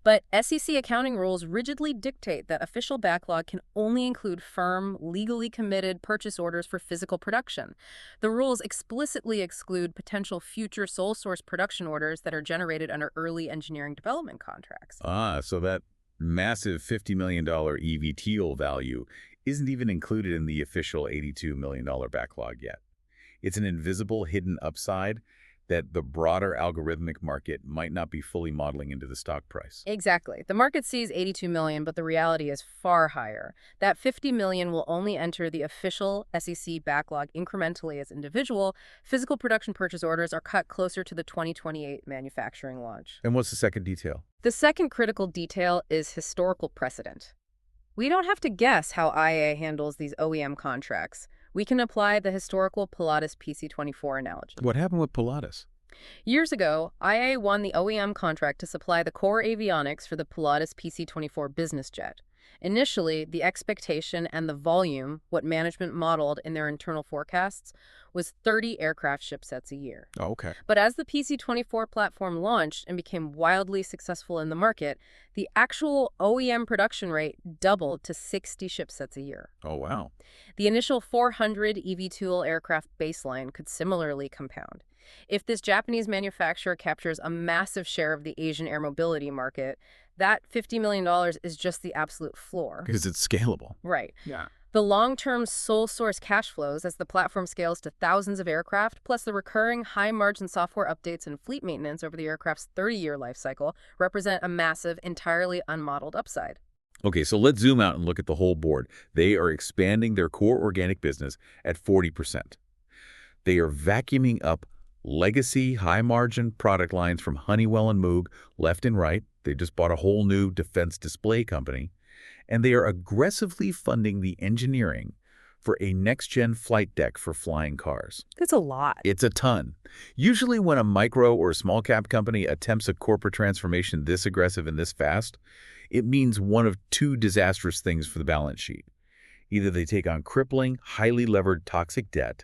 But SEC accounting rules rigidly dictate that official backlog can only include firm, legally committed purchase orders for physical production. The rules explicitly exclude potential future sole source production orders that are generated under early engineering development contracts.
So that massive $50 million eVTOL value isn't even included in the official $82 million backlog yet. It's an invisible hidden upside that the broader algorithmic market might not be fully modeling into the stock price.
Exactly. The market sees 82 million, but the reality is far higher. That 50 million will only enter the official SEC backlog incrementally as individual. Physical production purchase orders are cut closer to the 2028 manufacturing launch.
And what's the second detail?
The second critical detail is historical precedent. We don't have to guess how IA handles these OEM contracts. We can apply the historical Pilatus PC-24 analogy.
What happened with Pilatus?
Years ago, IA won the OEM contract to supply the core avionics for the Pilatus PC-24 business jet. Initially, the expectation and the volume, what management modeled in their internal forecasts, was 30 aircraft shipsets a year.
Oh, okay.
But as the PC-24 platform launched and became wildly successful in the market, the actual OEM production rate doubled to 60 shipsets a year.
Oh, wow.
The initial 400 eVTOL aircraft baseline could similarly compound. If this Japanese manufacturer captures a massive share of the Asian air mobility market, that $50 million is just the absolute floor.
Because it's scalable.
Right.
Yeah.
The long-term sole source cash flows as the platform scales to thousands of aircraft, plus the recurring high-margin software updates and fleet maintenance over the aircraft's 30-year life cycle, represent a massive, entirely unmodeled upside.
Okay, so let's zoom out and look at the whole board. They are expanding their core organic business at 40%. They are vacuuming up legacy, high-margin product lines from Honeywell and Moog left and right. They just bought a whole new defense display company. And they are aggressively funding the engineering for a next-gen flight deck for flying cars.
That's a lot.
It's a ton. Usually when a micro or small-cap company attempts a corporate transformation this aggressive and this fast, it means one of two disastrous things for the balance sheet. Either they take on crippling, highly levered toxic debt,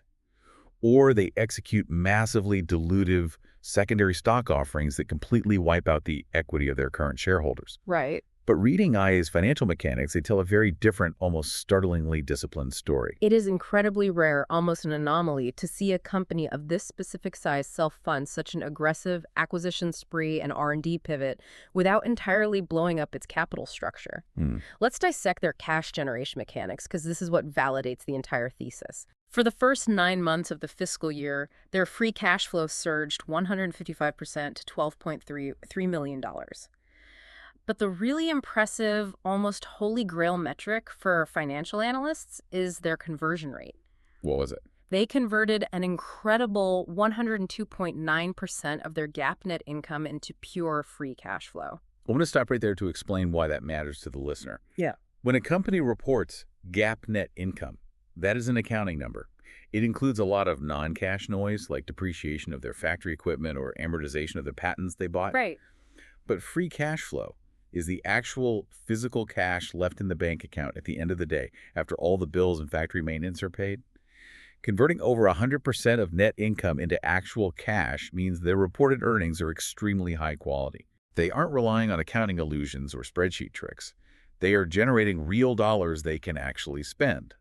or they execute massively dilutive secondary stock offerings that completely wipe out the equity of their current shareholders.
Right.
But reading IA's financial mechanics, they tell a very different, almost startlingly disciplined story.
It is incredibly rare, almost an anomaly, to see a company of this specific size self-fund such an aggressive acquisition spree and R&D pivot without entirely blowing up its capital structure. Let's dissect their cash generation mechanics, because this is what validates the entire thesis. For the first 9 months of the fiscal year, their free cash flow surged 155% to $12.3 million. But the really impressive, almost holy grail metric for financial analysts is their conversion rate.
What was it?
They converted an incredible 102.9% of their GAAP net income into pure free cash flow.
I want to stop right there to explain why that matters to the listener.
Yeah.
When a company reports GAAP net income, that is an accounting number. It includes a lot of non-cash noise, like depreciation of their factory equipment or amortization of the patents they bought.
Right.
But free cash flow is the actual physical cash left in the bank account at the end of the day after all the bills and factory maintenance are paid. Converting over 100% of net income into actual cash means their reported earnings are extremely high quality. They aren't relying on accounting illusions or spreadsheet tricks. They are generating real dollars they can actually spend.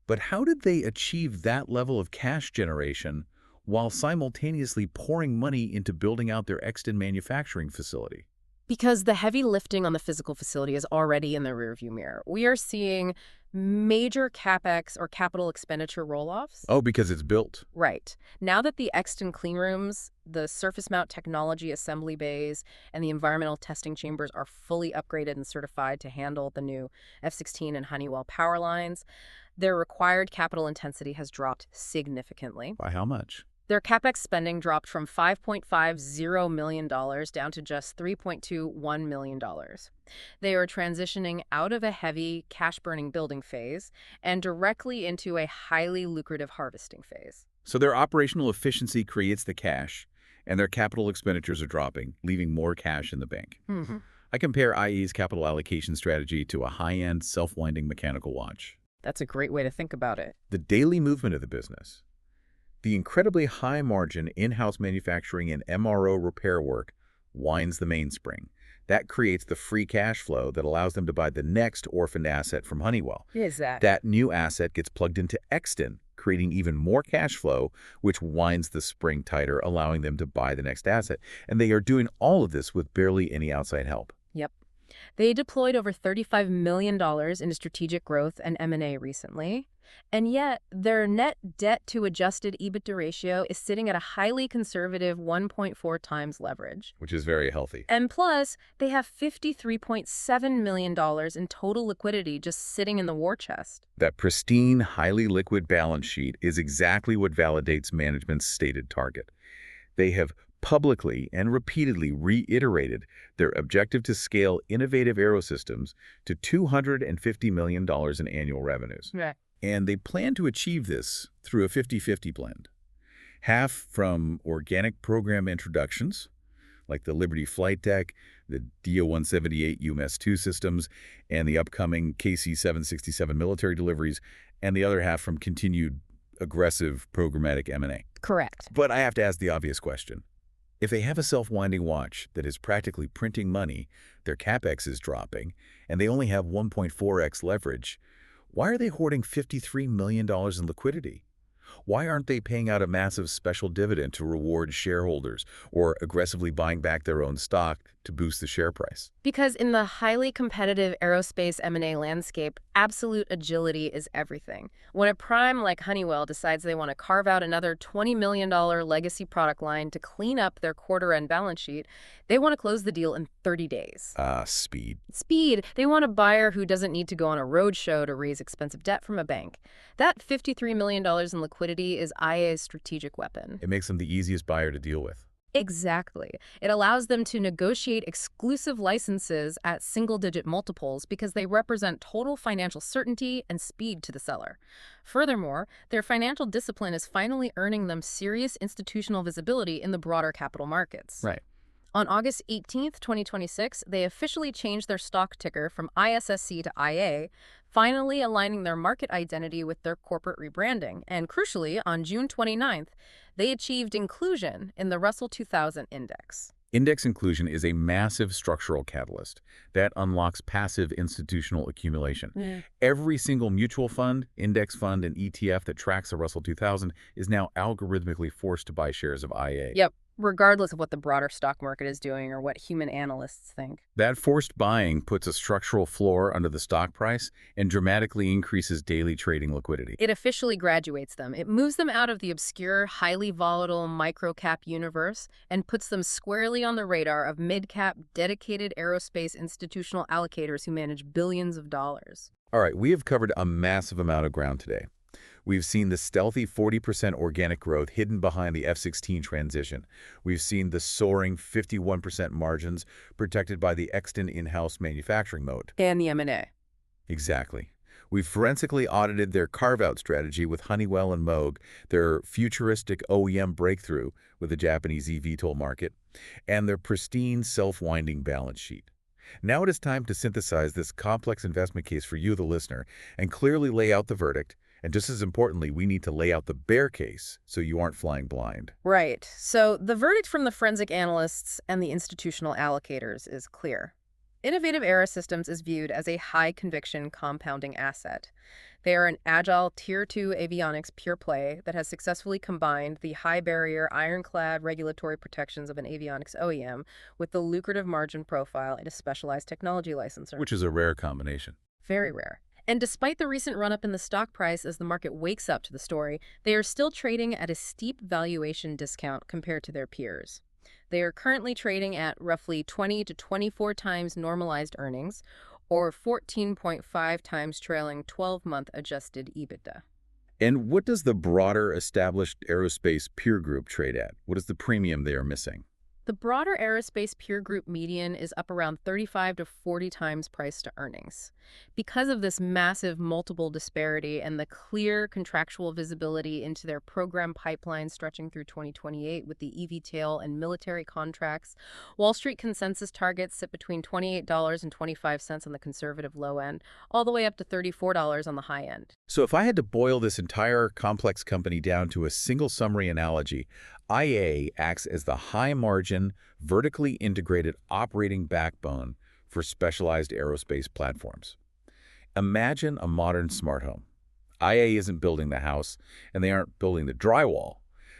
But how did they achieve that level of cash generation while simultaneously pouring money into building out their Exton manufacturing facility?
Because the heavy lifting on the physical facility is already in the rearview mirror. We are seeing major CapEx or capital expenditure roll-offs.
Oh, because it's built.
Right. Now that the Exton clean rooms, the surface mount technology assembly bays, and the environmental testing chambers are fully upgraded and certified to handle the new F-16 and Honeywell power lines, their required capital intensity has dropped significantly.
By how much?
Their CapEx spending dropped from $5.50 million down to just $3.21 million. They are transitioning out of a heavy, cash-burning building phase and directly into a highly lucrative harvesting phase.
So their operational efficiency creates the cash, and their capital expenditures are dropping, leaving more cash in the bank. I compare IE's capital allocation strategy to a high-end, self-winding mechanical watch.
That's a great way to think about it.
The daily movement of the business. The incredibly high-margin in-house manufacturing and MRO repair work winds the mainspring. That creates the free cash flow that allows them to buy the next orphaned asset from Honeywell.
Is that?
That new asset gets plugged into Exton, creating even more cash flow, which winds the spring tighter, allowing them to buy the next asset. And they are doing all of this with barely any outside help.
Yep. They deployed over $35 million into strategic growth and M&A recently. And yet, their net debt to adjusted EBITDA ratio is sitting at a highly conservative 1.4 times leverage.
Which is very healthy.
And plus, they have $53.7 million in total liquidity just sitting in the war chest.
That pristine, highly liquid balance sheet is exactly what validates management's stated target. They have publicly and repeatedly reiterated their objective to scale Innovative Aerosystems to $250 million in annual revenues.
Right.
And they plan to achieve this through a 50-50 blend. Half from organic program introductions, like the Liberty flight deck, the DO-178 UMS-2 systems, and the upcoming KC-767 military deliveries, and the other half from continued aggressive programmatic M&A.
Correct.
But I have to ask the obvious question. If they have a self-winding watch that is practically printing money, their CapEx is dropping, and they only have 1.4x leverage, why are they hoarding $53 million in liquidity? Why aren't they paying out a massive special dividend to reward shareholders or aggressively buying back their own stock to boost the share price?
Because in the highly competitive aerospace M&A landscape, absolute agility is everything. When a prime like Honeywell decides they want to carve out another $20 million legacy product line to clean up their quarter-end balance sheet, they want to close the deal in 30 days.
Speed.
Speed. They want a buyer who doesn't need to go on a roadshow to raise expensive debt from a bank. That $53 million in liquidity is IA's strategic weapon.
It makes them the easiest buyer to deal with.
Exactly. It allows them to negotiate exclusive licenses at single-digit multiples because they represent total financial certainty and speed to the seller. Furthermore, their financial discipline is finally earning them serious institutional visibility in the broader capital markets.
Right.
On August 18th, 2026, they officially changed their stock ticker from ISSC to IA, finally aligning their market identity with their corporate rebranding. And crucially, on June 29th, they achieved inclusion in the Russell 2000 index.
Index inclusion is a massive structural catalyst that unlocks passive institutional accumulation. Every single mutual fund, index fund, and ETF that tracks the Russell 2000 is now algorithmically forced to buy shares of IA.
Yep, regardless of what the broader stock market is doing or what human analysts think.
That forced buying puts a structural floor under the stock price and dramatically increases daily trading liquidity.
It officially graduates them. It moves them out of the obscure, highly volatile microcap universe and puts them squarely on the radar of mid-cap, dedicated aerospace institutional allocators who manage billions of dollars.
All right, we have covered a massive amount of ground today. We've seen the stealthy 40% organic growth hidden behind the F-16 transition. We've seen the soaring 51% margins protected by the extant in-house manufacturing mode.
And the M&A.
Exactly. We've forensically audited their carve-out strategy with Honeywell and Moog, their futuristic OEM breakthrough with the Japanese eVTOL market, and their pristine self-winding balance sheet. Now it is time to synthesize this complex investment case for you, the listener, and clearly lay out the verdict. And just as importantly, we need to lay out the bear case so you aren't flying blind.
Right. So the verdict from the forensic analysts and the institutional allocators is clear. Innovative Aerosystems is viewed as a high-conviction compounding asset. They are an agile Tier-2 avionics pure play that has successfully combined the high-barrier, ironclad regulatory protections of an avionics OEM with the lucrative margin profile and a specialized technology licensor.
Which is a rare combination.
Very rare. And despite the recent run-up in the stock price as the market wakes up to the story, they are still trading at a steep valuation discount compared to their peers. They are currently trading at roughly 20 to 24 times normalized earnings, or 14.5 times trailing 12-month adjusted EBITDA.
And what does the broader established aerospace peer group trade at? What is the premium they are missing?
The broader aerospace peer group median is up around 35 to 40 times price to earnings. Because of this massive multiple disparity and the clear contractual visibility into their program pipeline stretching through 2028 with the eVTOL and military contracts, Wall Street consensus targets sit between $28.25 on the conservative low end, all the way up to $34 on the high end.
So if I had to boil this entire complex company down to a single summary analogy, IA acts as the high-margin, vertically integrated operating backbone for specialized aerospace platforms. Imagine a modern smart home. IA isn't building the house, and they aren't building the drywall.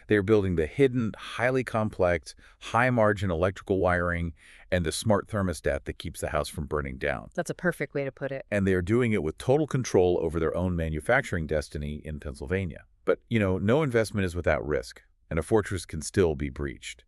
They're building the hidden, highly complex, high-margin electrical wiring and the smart thermostat that keeps the house from burning down.
That's a perfect way to put it.
And they're doing it with total control over their own manufacturing destiny in Pennsylvania. But, no investment is without risk, and a fortress can still be breached.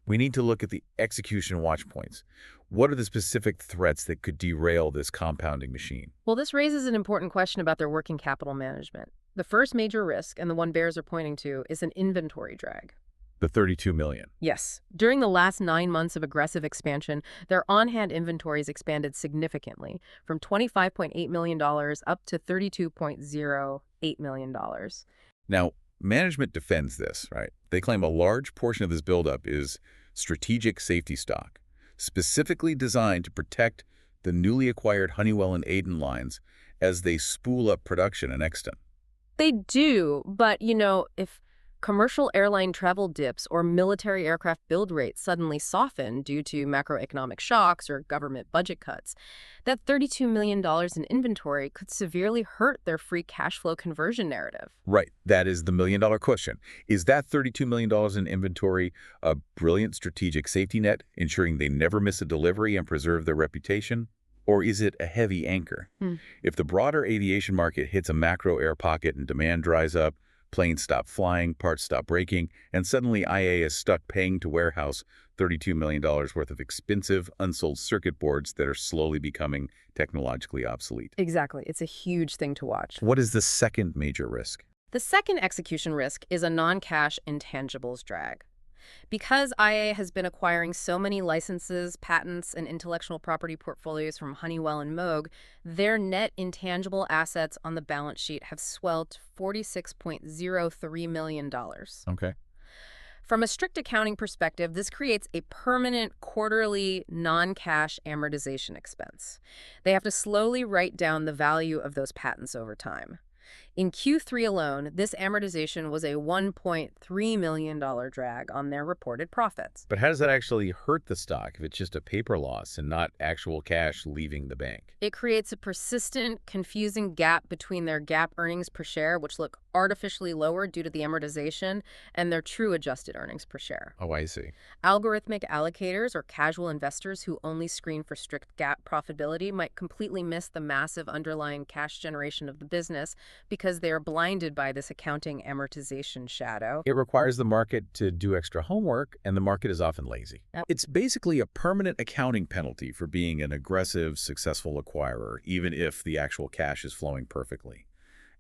We need to look at the execution watch points. What are the specific threats that could derail this compounding machine?
Well, this raises an important question about their working capital management. The first major risk, and the one bears are pointing to, is an inventory drag.
The $32 million.
Yes. During the last 9 months of aggressive expansion, their on-hand inventories expanded significantly, from $25.8 million up to $32.08 million.
Now, management defends this, right? They claim a large portion of this buildup is strategic safety stock, specifically designed to protect the newly acquired Honeywell and Aiden lines as they spool up production in Exton.
They do, but, if commercial airline travel dips or military aircraft build rates suddenly soften due to macroeconomic shocks or government budget cuts, that $32 million in inventory could severely hurt their free cash flow conversion narrative.
Right. That is the million-dollar question. Is that $32 million in inventory a brilliant strategic safety net, ensuring they never miss a delivery and preserve their reputation? Or is it a heavy anchor? If the broader aviation market hits a macro air pocket and demand dries up, planes stop flying, parts stop breaking, and suddenly IA is stuck paying to warehouse $32 million worth of expensive, unsold circuit boards that are slowly becoming technologically obsolete.
Exactly. It's a huge thing to watch.
What is the second major risk?
The second execution risk is a non-cash intangibles drag. Because IA has been acquiring so many licenses, patents, and intellectual property portfolios from Honeywell and Moog, their net intangible assets on the balance sheet have swelled to $46.03 million.
Okay.
From a strict accounting perspective, this creates a permanent quarterly non-cash amortization expense. They have to slowly write down the value of those patents over time. In Q3 alone, this amortization was a $1.3 million drag on their reported profits.
But how does that actually hurt the stock if it's just a paper loss and not actual cash leaving the bank?
It creates a persistent, confusing gap between their GAAP earnings per share, which look artificially lower due to the amortization, and their true adjusted earnings per share.
Oh, I see.
Algorithmic allocators or casual investors who only screen for strict GAAP profitability might completely miss the massive underlying cash generation of the business because they are blinded by this accounting amortization shadow.
It requires the market to do extra homework, and the market is often lazy.
Yep.
It's basically a permanent accounting penalty for being an aggressive, successful acquirer, even if the actual cash is flowing perfectly.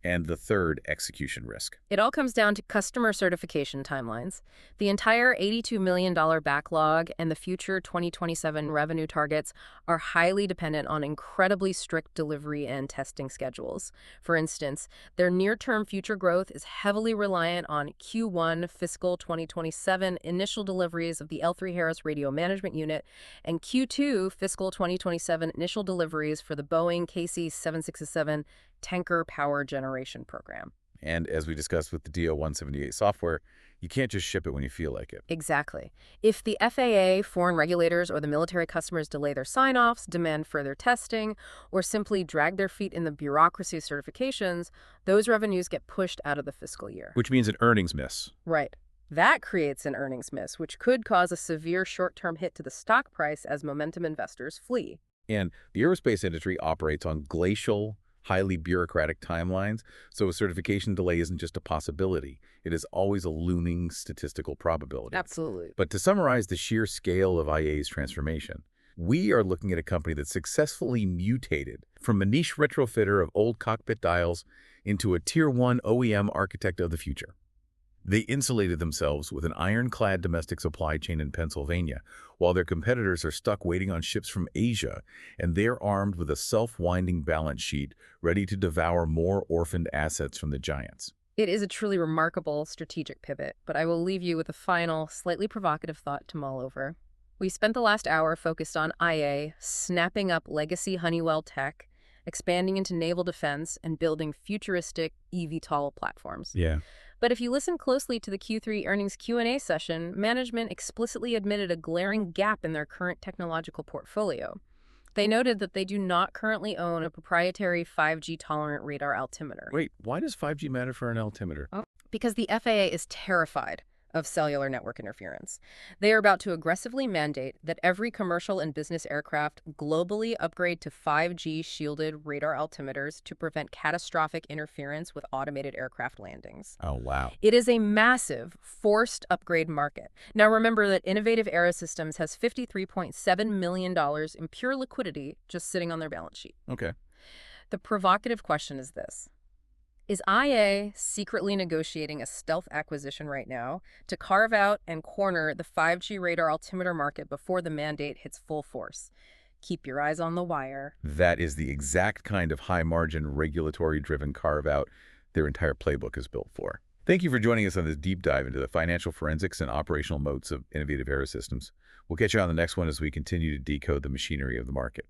And the third, execution risk.
It all comes down to customer certification timelines. The entire $82 million backlog and the future 2027 revenue targets are highly dependent on incredibly strict delivery and testing schedules. For instance, their near-term future growth is heavily reliant on Q1 fiscal 2027 initial deliveries of the L3Harris radio management unit and Q2 fiscal 2027 initial deliveries for the Boeing KC-767 tanker power generation program.
And as we discussed with the DO-178 software, you can't just ship it when you feel like it.
Exactly. If the FAA, foreign regulators, or the military customers delay their sign-offs, demand further testing, or simply drag their feet in the bureaucracy of certifications, those revenues get pushed out of the fiscal year.
Which means an earnings miss.
Right. That creates an earnings miss, which could cause a severe short-term hit to the stock price as momentum investors flee.
And the aerospace industry operates on glacial, highly bureaucratic timelines, so a certification delay isn't just a possibility. It is always a looming statistical probability.
Absolutely.
But to summarize the sheer scale of IA's transformation, we are looking at a company that successfully mutated from a niche retrofitter of old cockpit dials into a Tier 1 OEM architect of the future. They insulated themselves with an ironclad domestic supply chain in Pennsylvania, while their competitors are stuck waiting on ships from Asia, and they're armed with a self-winding balance sheet ready to devour more orphaned assets from the giants.
It is a truly remarkable strategic pivot, but I will leave you with a final, slightly provocative thought to mull over. We spent the last hour focused on IA, snapping up legacy Honeywell tech, expanding into naval defense, and building futuristic eVTOL platforms.
Yeah.
But if you listen closely to the Q3 earnings Q&A session, management explicitly admitted a glaring gap in their current technological portfolio. They noted that they do not currently own a proprietary 5G-tolerant radar altimeter.
Wait, why does 5G matter for an altimeter?
Because the FAA is terrified of cellular network interference. They are about to aggressively mandate that every commercial and business aircraft globally upgrade to 5G shielded radar altimeters to prevent catastrophic interference with automated aircraft landings.
Oh, wow.
It is a massive, forced upgrade market. Now remember that Innovative Aerosystems has $53.7 million in pure liquidity just sitting on their balance sheet.
Okay.
The provocative question is this. Is IA secretly negotiating a stealth acquisition right now to carve out and corner the 5G radar altimeter market before the mandate hits full force? Keep your eyes on the wire.
That is the exact kind of high-margin, regulatory-driven carve-out their entire playbook is built for. Thank you for joining us on this deep dive into the financial forensics and operational moats of Innovative Aerosystems. We'll catch you on the next one as we continue to decode the machinery of the market.